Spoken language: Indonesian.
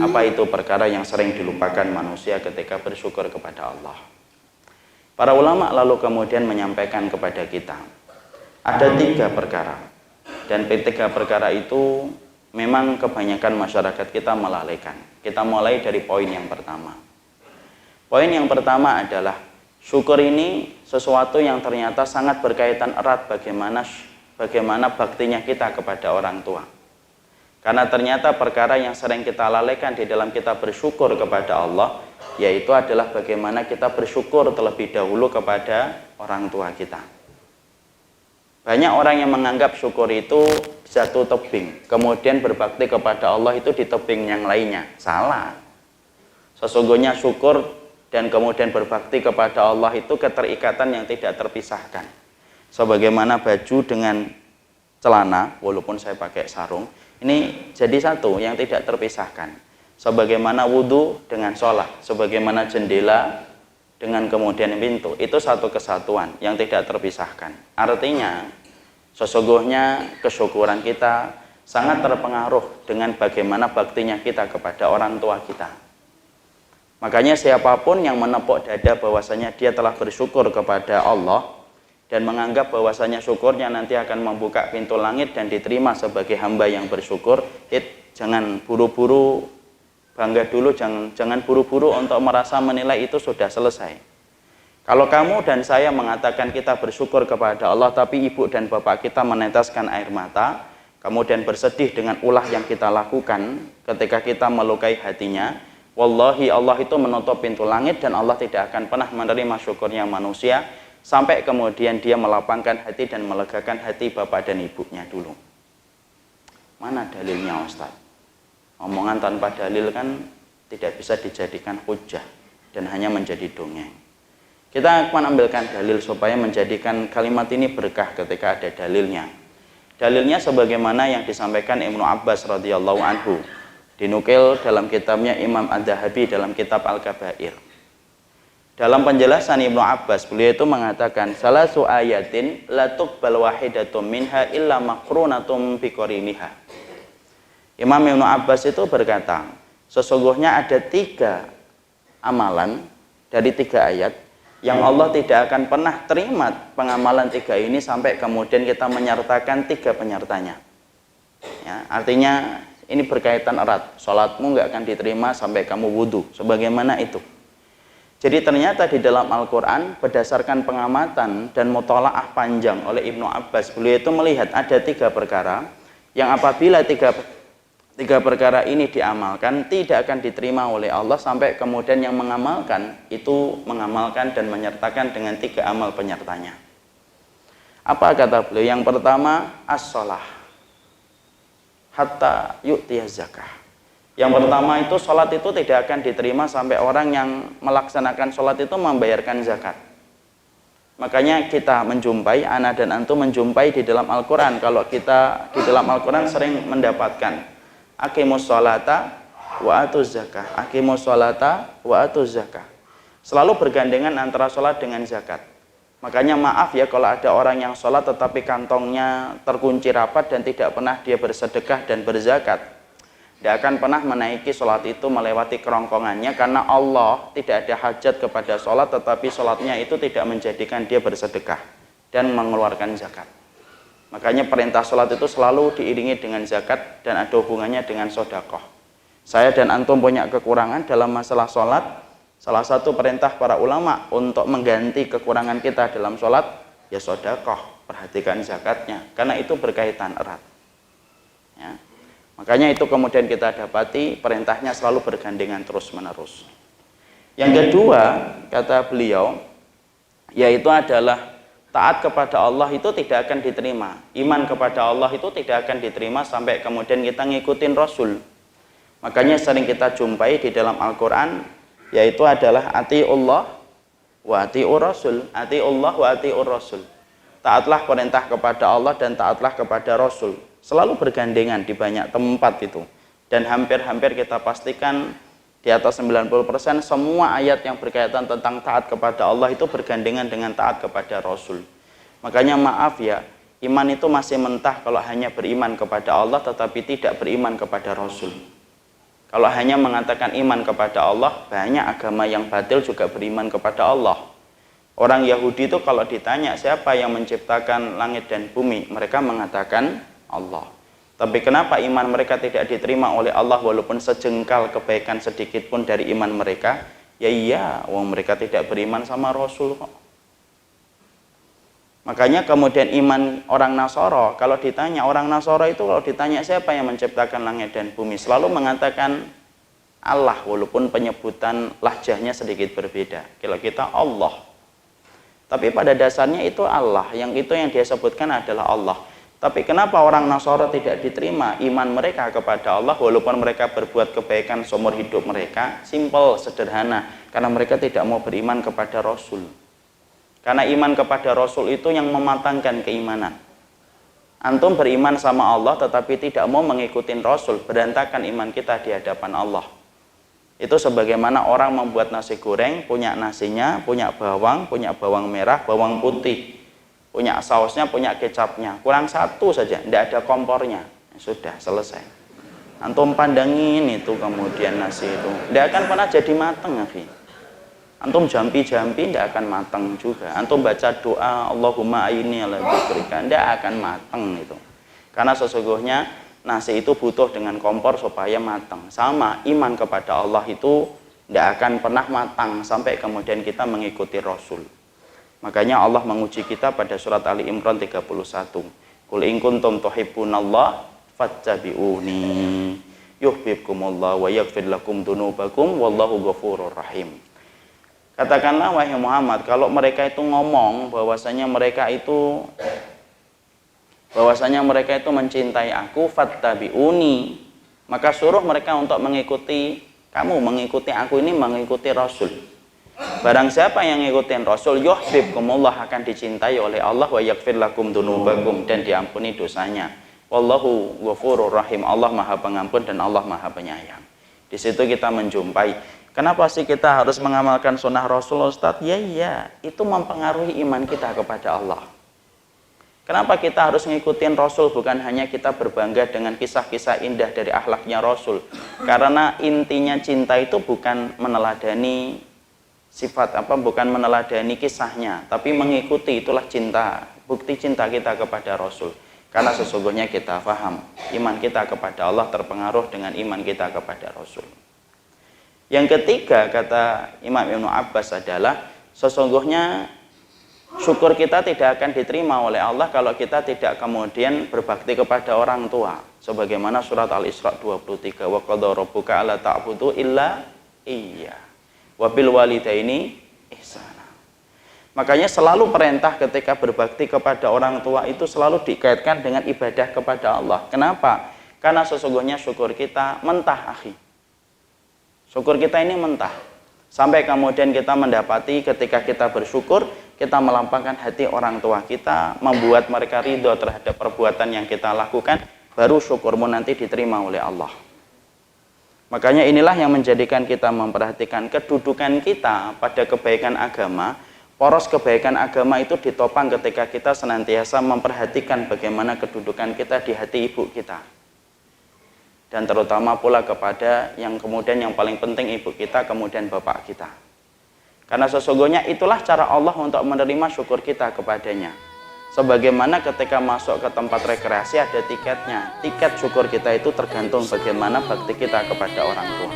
Apa itu perkara yang sering dilupakan manusia ketika bersyukur kepada Allah? Para ulama lalu kemudian menyampaikan kepada kita, ada 3 perkara. Dan 3 perkara itu memang kebanyakan masyarakat kita melalaikan. Kita mulai dari poin yang pertama. Poin yang pertama adalah syukur ini sesuatu yang ternyata sangat berkaitan erat bagaimana baktinya kita kepada orang tua. Karena ternyata perkara yang sering kita lalaikan di dalam kita bersyukur kepada Allah, yaitu adalah bagaimana kita bersyukur terlebih dahulu kepada orang tua kita. Banyak orang yang menganggap syukur itu satu tebing, kemudian berbakti kepada Allah itu di tebing yang lainnya. Salah. Sesungguhnya syukur dan kemudian berbakti kepada Allah itu keterikatan yang tidak terpisahkan. Sebagaimana baju dengan celana, walaupun saya pakai sarung, ini jadi satu yang tidak terpisahkan. Sebagaimana wudhu dengan sholat, sebagaimana jendela dengan kemudian pintu, itu satu kesatuan yang tidak terpisahkan. Artinya, sesungguhnya kesyukuran kita sangat terpengaruh dengan bagaimana baktinya kita kepada orang tua kita. Makanya siapapun yang menepuk dada bahwasanya dia telah bersyukur kepada Allah dan menganggap bahwasanya syukurnya nanti akan membuka pintu langit dan diterima sebagai hamba yang bersyukur, jangan buru-buru bangga dulu, jangan buru-buru untuk merasa menilai itu sudah selesai. Kalau kamu dan saya mengatakan kita bersyukur kepada Allah, tapi ibu dan bapak kita meneteskan air mata, kemudian bersedih dengan ulah yang kita lakukan ketika kita melukai hatinya, wallahi Allah itu menutup pintu langit dan Allah tidak akan pernah menerima syukurnya manusia sampai kemudian dia melapangkan hati dan melegakan hati bapak dan ibunya dulu. Mana dalilnya Ustaz? Omongan tanpa dalil kan tidak bisa dijadikan hujah dan hanya menjadi dongeng. Kita akan ambilkan dalil supaya menjadikan kalimat ini berkah ketika ada dalilnya. Dalilnya sebagaimana yang disampaikan Ibnu Abbas radhiyallahu anhu, dinukil dalam kitabnya Imam Ad-Dahabi dalam kitab Al-Kabair. Dalam penjelasan Ibnu Abbas, beliau itu mengatakan, salasu ayatin la tuqbal wahidatum minha illa maqrunatum biqariniha. Imam Ibnu Abbas itu berkata, sesungguhnya ada 3 amalan dari 3 ayat yang Allah tidak akan pernah terima pengamalan 3 ini sampai kemudian kita menyertakan 3 penyertanya. Ya, artinya ini berkaitan erat. Sholatmu nggak akan diterima sampai kamu wudhu. Sebagaimana itu. Jadi ternyata di dalam Al-Quran berdasarkan pengamatan dan mutolaah panjang oleh Ibnu Abbas, beliau itu melihat ada 3 perkara yang apabila 3 perkara ini diamalkan tidak akan diterima oleh Allah sampai kemudian yang mengamalkan itu mengamalkan dan menyertakan dengan 3 amal penyertanya. Apa kata beliau? Yang pertama, as-sholah hatta yu'tiyaz zakah. Yang pertama itu sholat itu tidak akan diterima sampai orang yang melaksanakan sholat itu membayarkan zakat. Makanya kita menjumpai, ana dan antum menjumpai di dalam Al-Quran, kalau kita di dalam Al-Quran sering mendapatkan aqimus sholata wa atuz zakah, aqimus sholata wa atuz zakah. Selalu bergandengan antara sholat dengan zakat. Makanya maaf ya kalau ada orang yang sholat tetapi kantongnya terkunci rapat dan tidak pernah dia bersedekah dan berzakat. Tidak akan pernah menaiki sholat itu melewati kerongkongannya, karena Allah tidak ada hajat kepada sholat, tetapi sholatnya itu tidak menjadikan dia bersedekah dan mengeluarkan zakat. Makanya perintah sholat itu selalu diiringi dengan zakat dan ada hubungannya dengan sodakoh. Saya dan antum punya kekurangan dalam masalah sholat. Salah satu perintah para ulama untuk mengganti kekurangan kita dalam sholat, ya sodakoh, perhatikan zakatnya, karena itu berkaitan erat. Ya. Makanya itu kemudian kita dapati perintahnya selalu bergandengan terus menerus. Yang kedua, kata beliau, yaitu adalah taat kepada Allah itu tidak akan diterima. Iman kepada Allah itu tidak akan diterima sampai kemudian kita ngikutin Rasul. Makanya sering kita jumpai di dalam Al-Quran, yaitu adalah ati'ullah wa ati'ur Rasul, ati'ullah wa ati'ur Rasul. Taatlah perintah kepada Allah dan taatlah kepada Rasul. Selalu bergandengan di banyak tempat itu. Dan hampir-hampir kita pastikan di atas 90% semua ayat yang berkaitan tentang taat kepada Allah itu bergandengan dengan taat kepada Rasul. Makanya maaf ya, Iman itu masih mentah kalau hanya beriman kepada Allah tetapi tidak beriman kepada Rasul. Kalau hanya mengatakan iman kepada Allah, banyak agama yang batil juga beriman kepada Allah. Orang Yahudi itu kalau ditanya siapa yang menciptakan langit dan bumi, mereka mengatakan Allah. Tapi kenapa iman mereka tidak diterima oleh Allah walaupun sejengkal kebaikan sedikit pun dari iman mereka? Ya iya, wong mereka tidak beriman sama Rasul kok. Makanya kemudian iman orang Nasoro, kalau ditanya orang Nasoro itu kalau ditanya siapa yang menciptakan langit dan bumi, selalu mengatakan Allah walaupun penyebutan lahjahnya sedikit berbeda. Kalau kita Allah, tapi pada dasarnya itu Allah, yang itu yang dia sebutkan adalah Allah. Tapi kenapa orang Nasoro tidak diterima iman mereka kepada Allah walaupun mereka berbuat kebaikan seumur hidup mereka? Simpel, sederhana, karena mereka tidak mau beriman kepada Rasul. Karena iman kepada Rasul itu yang mematangkan keimanan. Antum beriman sama Allah tetapi tidak mau mengikuti Rasul, berantakan iman kita di hadapan Allah. Itu sebagaimana orang membuat nasi goreng, punya nasinya, punya bawang merah, bawang putih, punya sausnya, punya kecapnya, kurang satu saja, tidak ada kompornya, sudah selesai. Antum pandangin itu kemudian nasi itu, tidak akan pernah jadi matang, akhi. Antum jampi-jampi tidak akan matang juga. Antum baca doa Allahumma aini ala dzikrika, tidak akan matang itu. Karena sesungguhnya nasi itu butuh dengan kompor supaya matang. Sama iman kepada Allah itu tidak akan pernah matang sampai kemudian kita mengikuti Rasul. Makanya Allah menguji kita pada surat Ali Imran 31. Qul in kuntum tuhibbunallah fattabi'uni yuhibbukumullah wa yaghfir lakum dzunubakum wallahu ghafurur rahim. Katakanlah wahai Muhammad, kalau mereka itu ngomong bahwasanya mereka itu mencintai aku, fattabi'uni, maka suruh mereka untuk mengikuti kamu, mengikuti aku ini, mengikuti Rasul. Barang siapa yang ngikutin Rasul, yuhibbukumullah, akan dicintai oleh Allah, wa yaghfir lakum dzunubakum, dan diampuni dosanya. Wallahu ghafurur rahim, Allah Maha Pengampun dan Allah Maha Penyayang. Di situ kita menjumpai kenapa sih kita harus mengamalkan sunnah Rasul, Ustaz? Ya iya, itu mempengaruhi iman kita kepada Allah. Kenapa kita harus ngikutin Rasul? Bukan hanya kita berbangga dengan kisah-kisah indah dari akhlaknya Rasul. Karena intinya cinta itu bukan meneladani bukan meneladani kisahnya, tapi mengikuti, itulah cinta. Bukti cinta kita kepada Rasul. Karena sesungguhnya kita paham, iman kita kepada Allah terpengaruh dengan iman kita kepada Rasul. Yang ketiga, kata Imam Ibnu Abbas adalah sesungguhnya syukur kita tidak akan diterima oleh Allah kalau kita tidak kemudian berbakti kepada orang tua. Sebagaimana surat Al-Isra 23, wa qadha rabbuka alla ta'budu illa iya wa bil walidaini ihsana. Makanya selalu perintah ketika berbakti kepada orang tua itu selalu dikaitkan dengan ibadah kepada Allah. Kenapa? Karena sesungguhnya syukur kita mentah, akhi. Syukur kita ini mentah. Sampai kemudian kita mendapati ketika kita bersyukur, kita melampangkan hati orang tua kita, membuat mereka ridho terhadap perbuatan yang kita lakukan, baru syukurmu nanti diterima oleh Allah. Makanya inilah yang menjadikan kita memperhatikan kedudukan kita pada kebaikan agama. Poros kebaikan agama itu ditopang ketika kita senantiasa memperhatikan bagaimana kedudukan kita di hati ibu kita. Dan terutama pula kepada yang kemudian yang paling penting ibu kita, kemudian bapak kita. Karena sesungguhnya itulah cara Allah untuk menerima syukur kita kepadanya. Sebagaimana ketika masuk ke tempat rekreasi ada tiketnya. Tiket syukur kita itu tergantung bagaimana bakti kita kepada orang tua.